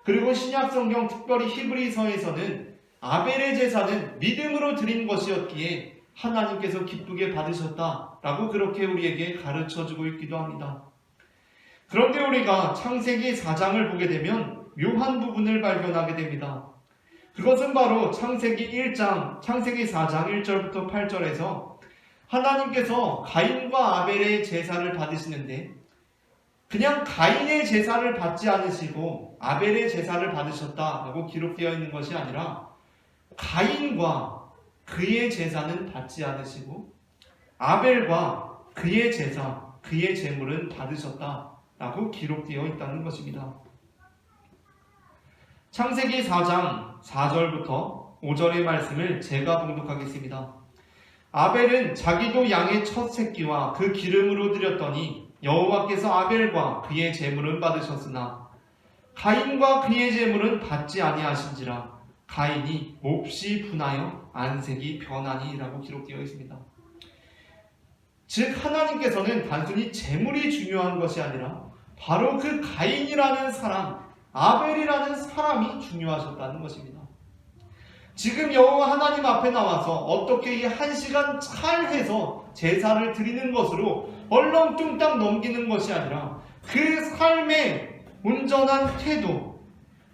그리고 신약성경 특별히 히브리서에서는 아벨의 제사는 믿음으로 드린 것이었기에 하나님께서 기쁘게 받으셨다라고 그렇게 우리에게 가르쳐주고 있기도 합니다. 그런데 우리가 창세기 4장을 보게 되면 묘한 부분을 발견하게 됩니다. 그것은 바로 창세기 4장 1절부터 8절에서 하나님께서 가인과 아벨의 제사를 받으시는데 그냥 가인의 제사를 받지 않으시고 아벨의 제사를 받으셨다라고 기록되어 있는 것이 아니라 가인과 그의 제사는 받지 않으시고 아벨과 그의 제사, 그의 제물은 받으셨다라고 기록되어 있다는 것입니다. 창세기 4장 4절부터 5절의 말씀을 제가 봉독하겠습니다. 아벨은 자기도 양의 첫 새끼와 그 기름으로 드렸더니 여호와께서 아벨과 그의 제물은 받으셨으나 가인과 그의 제물은 받지 아니하신지라 가인이 몹시 분하여 안색이 변하니라고 기록되어 있습니다. 즉 하나님께서는 단순히 제물이 중요한 것이 아니라 바로 그 가인이라는 사람, 아벨이라는 사람이 중요하셨다는 것입니다. 지금 여호와 하나님 앞에 나와서 어떻게 이 1시간 찰해서 제사를 드리는 것으로 얼렁뚱땅 넘기는 것이 아니라 그 삶의 온전한 태도,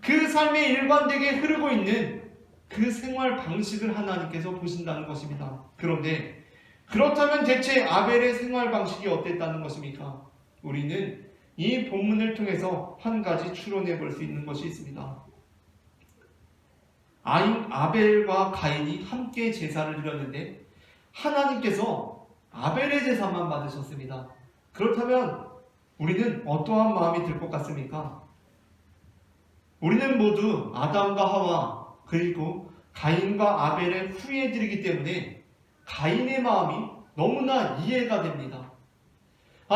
그 삶에 일관되게 흐르고 있는 그 생활 방식을 하나님께서 보신다는 것입니다. 그런데 그렇다면 대체 아벨의 생활 방식이 어땠다는 것입니까? 우리는 이 본문을 통해서 한 가지 추론해 볼 수 있는 것이 있습니다. 아벨과 가인이 함께 제사를 드렸는데 하나님께서 아벨의 제사만 받으셨습니다. 그렇다면 우리는 어떠한 마음이 들 것 같습니까? 우리는 모두 아담과 하와 그리고 가인과 아벨의 후예들이기 때문에 가인의 마음이 너무나 이해가 됩니다.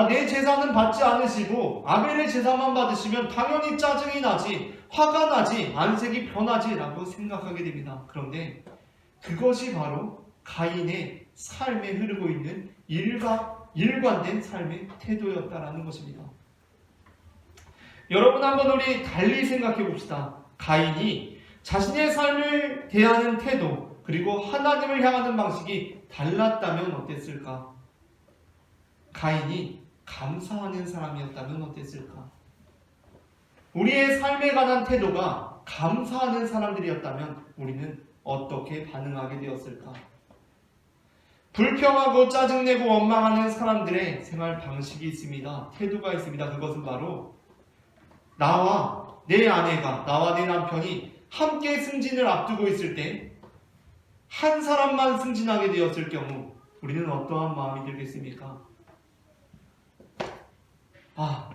내 제사는 받지 않으시고 아벨의 제사만 받으시면 당연히 짜증이 나지, 화가 나지, 안색이 변하지 라고 생각하게 됩니다. 그런데 그것이 바로 가인의 삶에 흐르고 있는 일관된 삶의 태도였다라는 것입니다. 여러분, 한번 우리 달리 생각해 봅시다. 가인이 자신의 삶을 대하는 태도 그리고 하나님을 향하는 방식이 달랐다면 어땠을까? 가인이 감사하는 사람이었다면 어땠을까? 우리의 삶에 관한 태도가 감사하는 사람들이었다면 우리는 어떻게 반응하게 되었을까? 불평하고 짜증내고 원망하는 사람들의 생활 방식이 있습니다. 태도가 있습니다. 그것은 바로 나와 내 아내가, 나와 내 남편이 함께 승진을 앞두고 있을 때 한 사람만 승진하게 되었을 경우 우리는 어떠한 마음이 들겠습니까?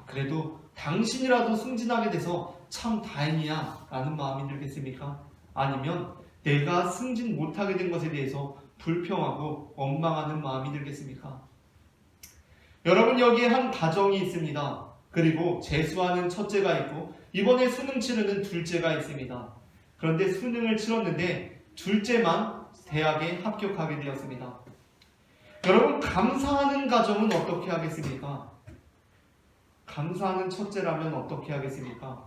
그래도 당신이라도 승진하게 돼서 참 다행이야 라는 마음이 들겠습니까? 아니면 내가 승진 못하게 된 것에 대해서 불평하고 원망하는 마음이 들겠습니까? 여러분, 여기에 한 가정이 있습니다. 그리고 재수하는 첫째가 있고 이번에 수능 치르는 둘째가 있습니다. 그런데 수능을 치렀는데 둘째만 대학에 합격하게 되었습니다. 여러분, 감사하는 가정은 어떻게 하겠습니까? 감사하는 첫째라면 어떻게 하겠습니까?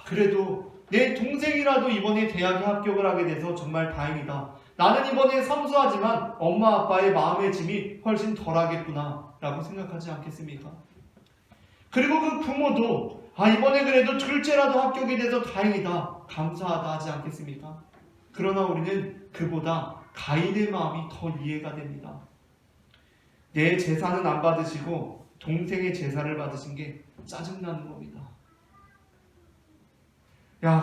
그래도 내 동생이라도 이번에 대학에 합격을 하게 돼서 정말 다행이다. 나는 이번에 삼수하지만 엄마 아빠의 마음의 짐이 훨씬 덜하겠구나 라고 생각하지 않겠습니까? 그리고 그 부모도 이번에 그래도 둘째라도 합격이 돼서 다행이다, 감사하다 하지 않겠습니까? 그러나 우리는 그보다 가인의 마음이 더 이해가 됩니다. 내 제사는 안 받으시고 동생의 제사를 받으신 게 짜증나는 겁니다.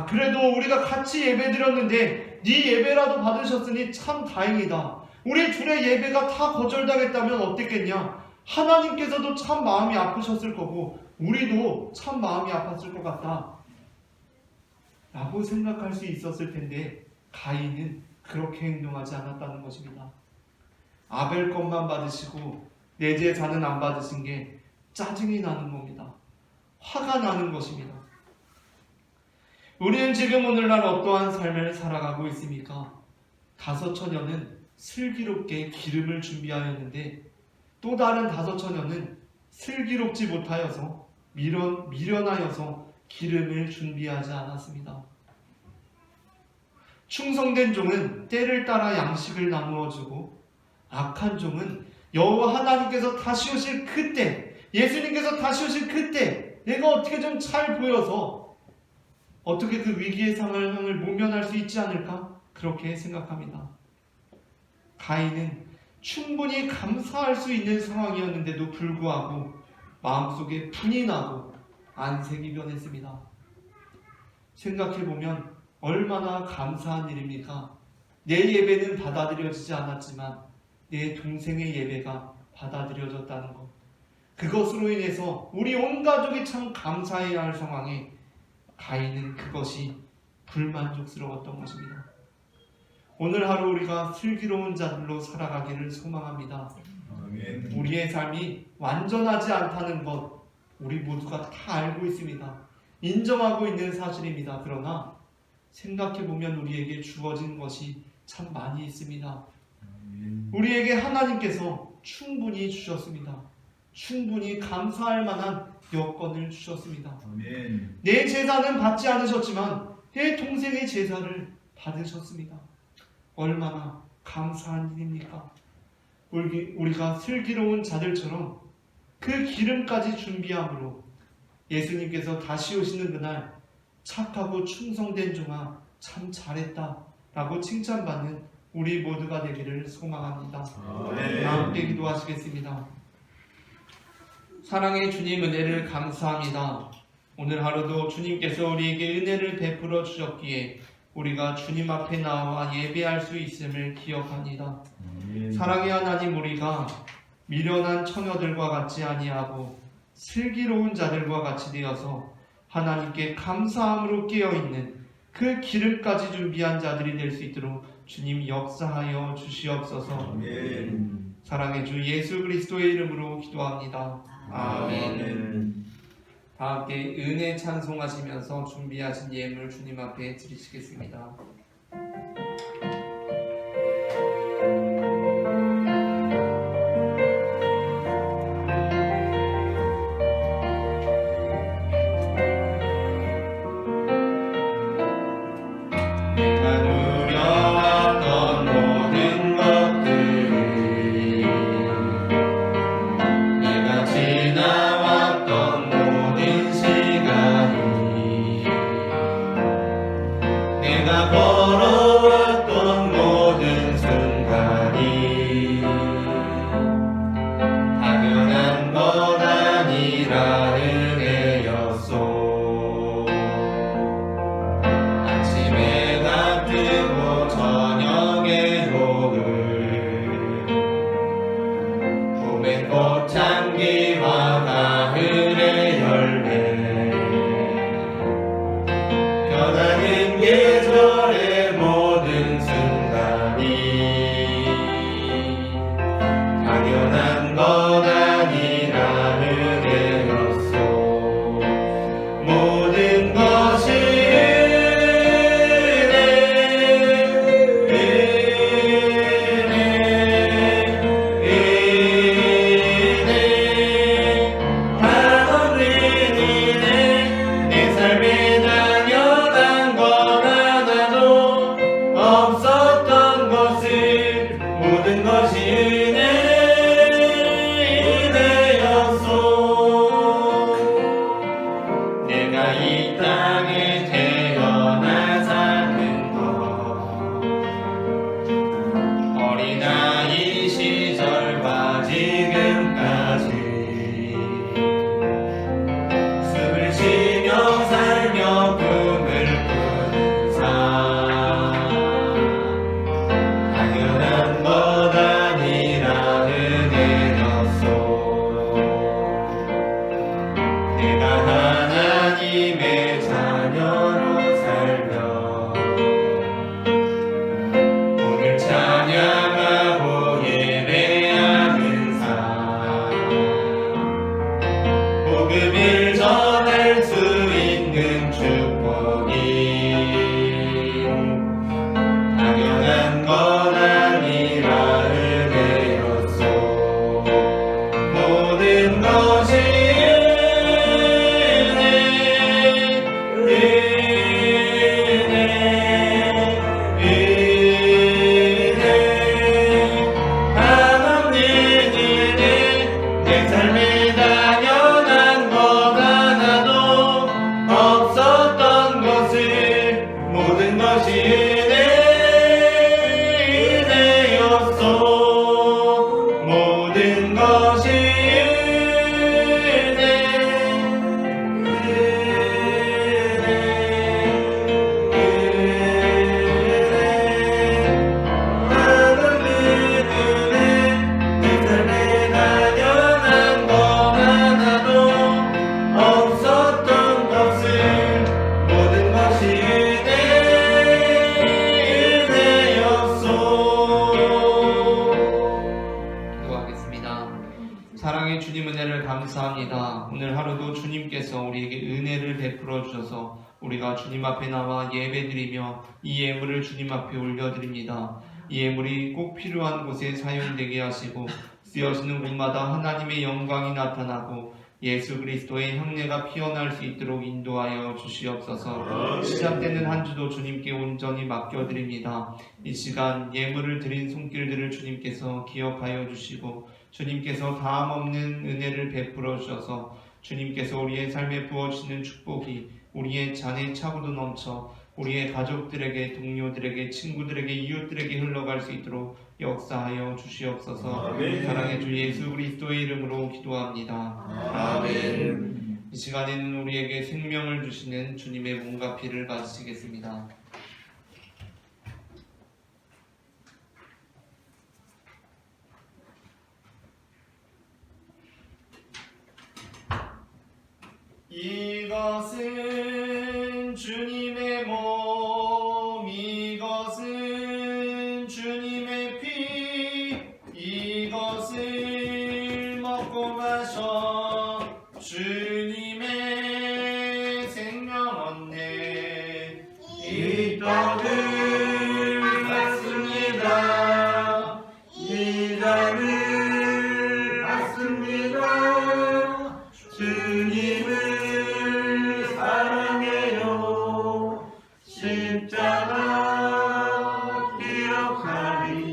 그래도 우리가 같이 예배 드렸는데 네 예배라도 받으셨으니 참 다행이다. 우리 둘의 예배가 다 거절당했다면 어땠겠냐? 하나님께서도 참 마음이 아프셨을 거고 우리도 참 마음이 아팠을 것 같다 라고 생각할 수 있었을 텐데 가인은 그렇게 행동하지 않았다는 것입니다. 아벨 것만 받으시고 내 제사는 안 받으신 게 짜증이 나는 겁니다. 화가 나는 것입니다. 우리는 지금 오늘날 어떠한 삶을 살아가고 있습니까? 다섯 처녀는 슬기롭게 기름을 준비하였는데 또 다른 다섯 처녀는 슬기롭지 못하여서 미련하여서 기름을 준비하지 않았습니다. 충성된 종은 때를 따라 양식을 나누어 주고 악한 종은 여호와 하나님께서 다시 오실 그때, 예수님께서 다시 오실 그때 내가 어떻게 좀 잘 보여서 어떻게 그 위기의 상황을 모면할 수 있지 않을까? 그렇게 생각합니다. 가인은 충분히 감사할 수 있는 상황이었는데도 불구하고 마음속에 분이 나고 안색이 변했습니다. 생각해보면 얼마나 감사한 일입니까? 내 예배는 받아들여지지 않았지만 내 동생의 예배가 받아들여졌다는 것. 그것으로 인해서 우리 온 가족이 참 감사해야 할 상황에 가인은 그것이 불만족스러웠던 것입니다. 오늘 하루 우리가 슬기로운 자들로 살아가기를 소망합니다. 아멘. 우리의 삶이 완전하지 않다는 것 우리 모두가 다 알고 있습니다. 인정하고 있는 사실입니다. 그러나 생각해보면 우리에게 주어진 것이 참 많이 있습니다. 우리에게 하나님께서 충분히 주셨습니다. 충분히 감사할 만한 여건을 주셨습니다. 아멘. 내 제사는 받지 않으셨지만 내 동생의 제사를 받으셨습니다. 얼마나 감사한 일입니까? 우리가 슬기로운 자들처럼 그 기름까지 준비함으로 예수님께서 다시 오시는 그날 착하고 충성된 종아 참 잘했다 라고 칭찬받는 우리 모두가 되기를 소망합니다. 아멘. 함께 기도하시겠습니다. 사랑의 주님, 은혜를 감사합니다. 오늘 하루도 주님께서 우리에게 은혜를 베풀어 주셨기에 우리가 주님 앞에 나와 예배할 수 있음을 기억합니다. 사랑의 하나님, 우리가 미련한 처녀들과 같이 아니하고 슬기로운 자들과 같이 되어서 하나님께 감사함으로 깨어있는 그 기름까지 준비한 자들이 될 수 있도록 주님 역사하여 주시옵소서. 아멘. 사랑의 주 예수 그리스도의 이름으로 기도합니다. 아멘. 다 함께 은혜 찬송하시면서 준비하신 예물 주님 앞에 드리시겠습니다. 주님께서 우리에게 은혜를 베풀어 주셔서 우리가 주님 앞에 나와 예배드리며 이 예물을 주님 앞에 올려드립니다. 이 예물이 꼭 필요한 곳에 사용되게 하시고 쓰여지는 곳마다 하나님의 영광이 나타나고 예수 그리스도의 향례가 피어날 수 있도록 인도하여 주시옵소서. 시작되는 한 주도 주님께 온전히 맡겨드립니다. 이 시간 예물을 드린 손길들을 주님께서 기억하여 주시고 주님께서 다함없는 은혜를 베풀어 주셔서 주님께서 우리의 삶에 부어주시는 축복이 우리의 잔에 차고도 넘쳐 우리의 가족들에게, 동료들에게, 친구들에게, 이웃들에게 흘러갈 수 있도록 역사하여 주시옵소서. 아멘. 사랑의 주 예수 그리스도의 이름으로 기도합니다. 아멘. 이 시간에는 우리에게 생명을 주시는 주님의 몸과 피를 받으시겠습니다. 이것은 주님의 몸, 이것은 주님의 피, 이것을 먹고 마셔 주님의 생명 얻네. 이 떡을 받습니다. 이 잔을 받습니다. 주님을 사랑해요. 십자가 기억하리.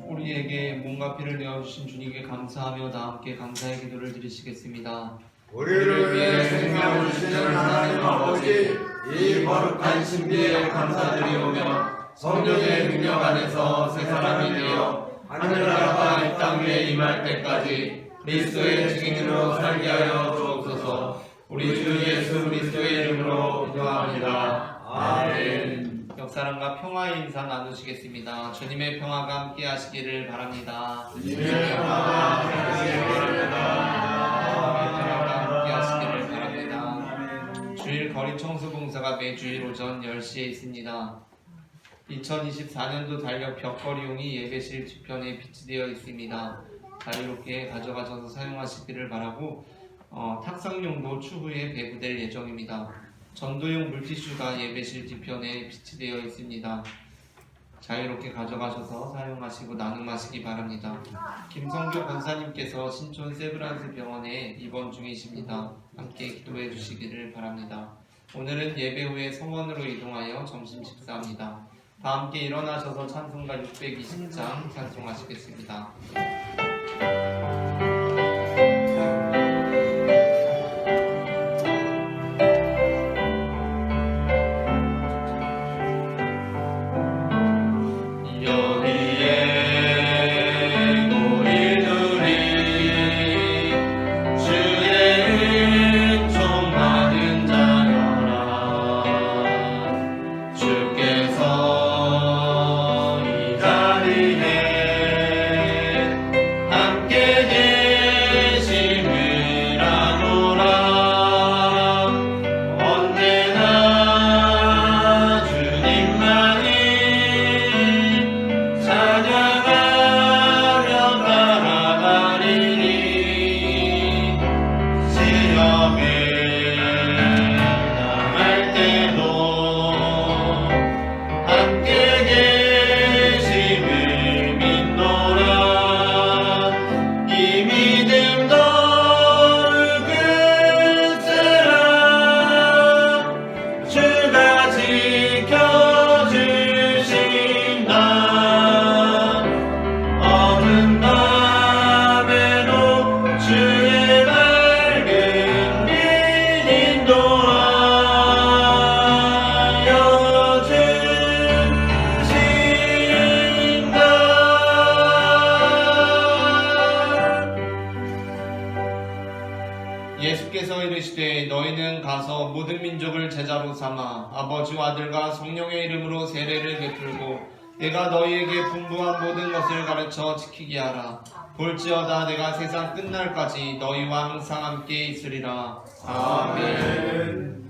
우리에게 몸과 피를 내어주신 주님께 감사하며 다 함께 감사의 기도를 드리시겠습니다. 우리를 위해 생명을 주시는 하나님 아버지, 이 거룩한 신비에 감사드리오며 성령의 능력 안에서 새 사람이 되어 하늘나라가 이 땅 위에 임할 때까지 그리스도의 증인으로 살게 하여 주옵소서. 우리 주 예수 그리스도의 이름으로 기도합니다. 아멘. 옆사람과 평화의 인사 나누시겠습니다. 주님의 평화가 함께 하시기를 바랍니다. 주님의 평화가 함께하시길 함께 하시기를 바랍니다. 주일 거리 청소 공사가 매주일 오전 10시에 있습니다. 2024년도 달력 벽걸이용이 예배실 뒤편에 비치되어 있습니다. 자유롭게 가져가셔서 사용하시기를 바라고 탁상용도 추후에 배부될 예정입니다. 전도용 물티슈가 예배실 뒤편에 비치되어 있습니다. 자유롭게 가져가셔서 사용하시고 나눔하시기 바랍니다. 김성교 권사님께서 신촌 세브란스 병원에 입원 중이십니다. 함께 기도해 주시기를 바랍니다. 오늘은 예배 후에 성원으로 이동하여 점심 식사합니다. 다 함께 일어나셔서 찬송가 620장 찬송하시겠습니다. 주의 은총 하나님께서 이르시되 너희는 가서 모든 민족을 제자로 삼아 아버지와 아들과 성령의 이름으로 세례를 베풀고 내가 너희에게 분부한 모든 것을 가르쳐 지키게 하라. 볼지어다 내가 세상 끝날까지 너희와 항상 함께 있으리라. 아멘.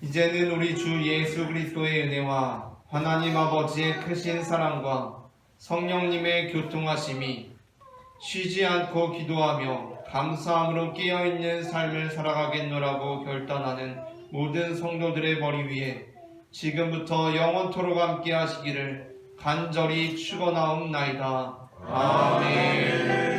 이제는 우리 주 예수 그리스도의 은혜와 하나님 아버지의 크신 사랑과 성령님의 교통하심이 쉬지 않고 기도하며 감사함으로 깨어있는 삶을 살아가겠노라고 결단하는 모든 성도들의 머리 위에 지금부터 영원토록 함께 하시기를 간절히 축원하옵나이다. 아멘.